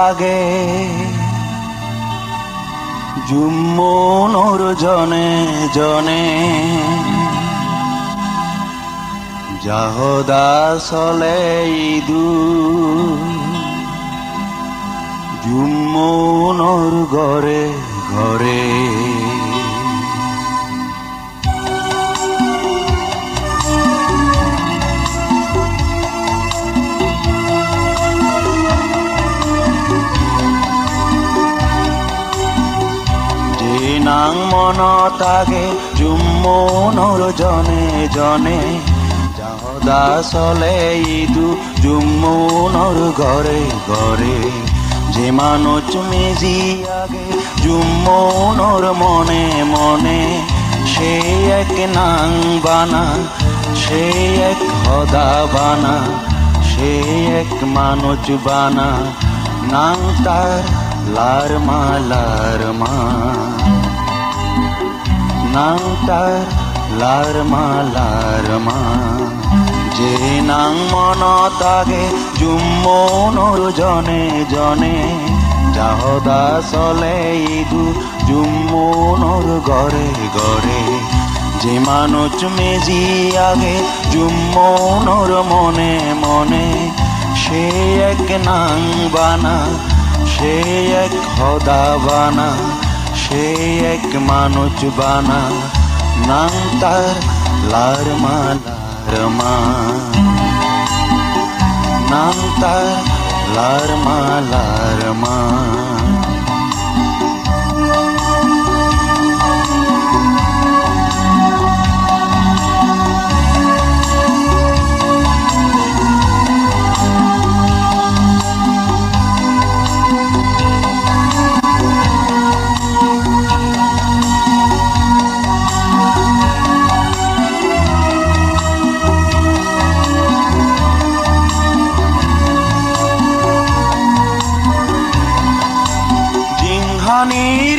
লাগে জুম্মুনুর জনে জনে যাহদা চলে ইদু জুম্মুনুর ঘরে ঘরে নাং মনত আগে জুম্মুনুর জনে জনে যাহদা চলে ইদু জুম্মুনুর ঘরে ঘরে যে মানুষ মেজি আগে জুম্মুনুর মনে মনে সে এক নাং বানা সে এক হদা বানা সে এক মানুষ বানা নাং তার লারমা লারমা নাং তার লারমা লারমা যে নাং মনত আগে জুম্মুনুর জনে জনে যাহদা চলে ইদু জুম্মুনুর ঘরে ঘরে যে মানুষ মেজি আগে জুম্মুনুর মনে মনে সে এক নাং বানা সে এক হদা বানা সে এক মানুষ বানা নাং তার লারমা লারমা নাং তার লারমা লারমা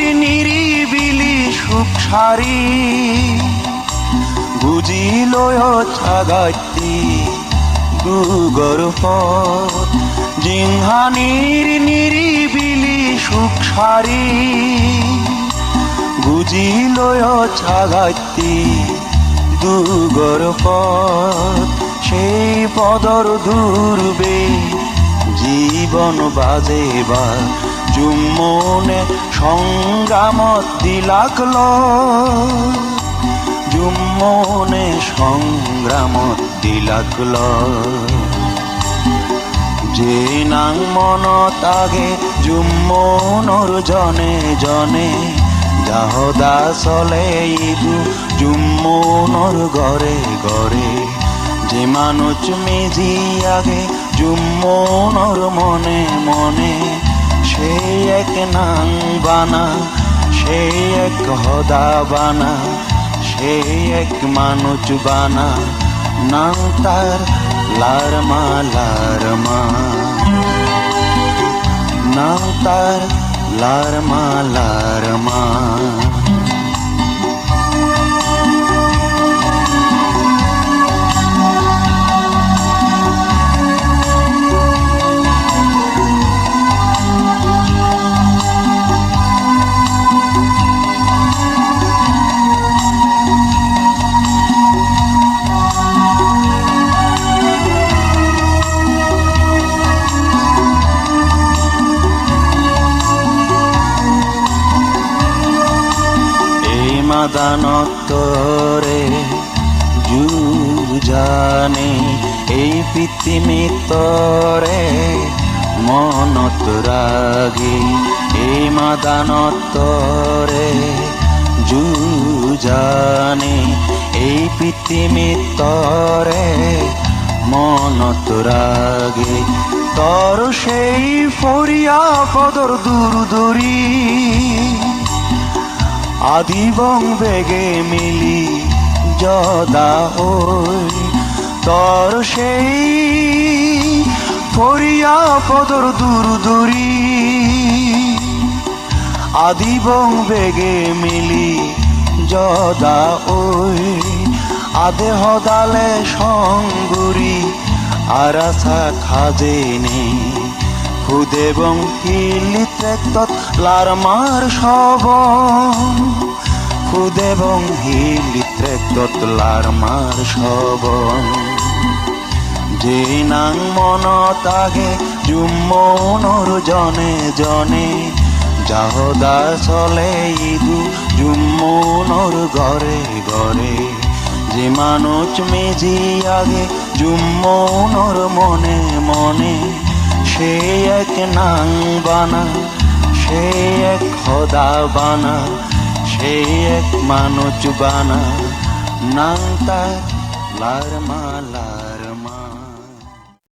নিরিবিলি সুখ সারি বুঝিল ছাগাতি দুগর পথ জিংহানির নিরিবিলি সুখ সারি বুঝিল ছাগাতি দুগর পথ সেই পদর দূরবে জীবন বাজেবা জুম্মনে সংগ্রামত দিলাকল জুম্মনে সংগ্রামত দিলাকল যে নাং মনত আগে জুম্মুনুর জনে জনে যাহদা চলে ইদু জুম্মুনুর ঘরে ঘরে যে মানুষ মেজি আগে জুম্মুনুর মনে মনে সে এক নাং বানা সে এক হদা বানা সে এক মানুষ বানা নাং তার লারমা লারমা নাং তার লারমা লারমা মাদানতরে জুজানে এই পৃথিবীতরে মনত রাগি এই মাদানতরে জুজানে এই পৃথিবীতরে মনত রাগি তোর সেই ফরিয়া পদর দূর দূরি আদিবং বেগে মিলি যদা হই তোর সেই ফরিয়া পদর দূর দূরি আদিবং বেগে মিলি যদা ওই আদে হদালে সঙ্গুরি আরাসা খাজে নে খুদেবং হিলিত্ৰেক্তত লাৰমাৰ সবন খুদেবং হিলিত্ৰেক্তত লাৰমাৰ সবন যে নাং মনত আগে জুম্মনৰ জনে জনে যাহদা চলে ইদু জুম্মনৰ ঘরে ঘরে যে মানুষ মেজি আগে জুম্মনৰ মনে মনে সে এক নাং বানা সে এক খোদা বানা সে এক মানুষ বানা নাং তার লারমালা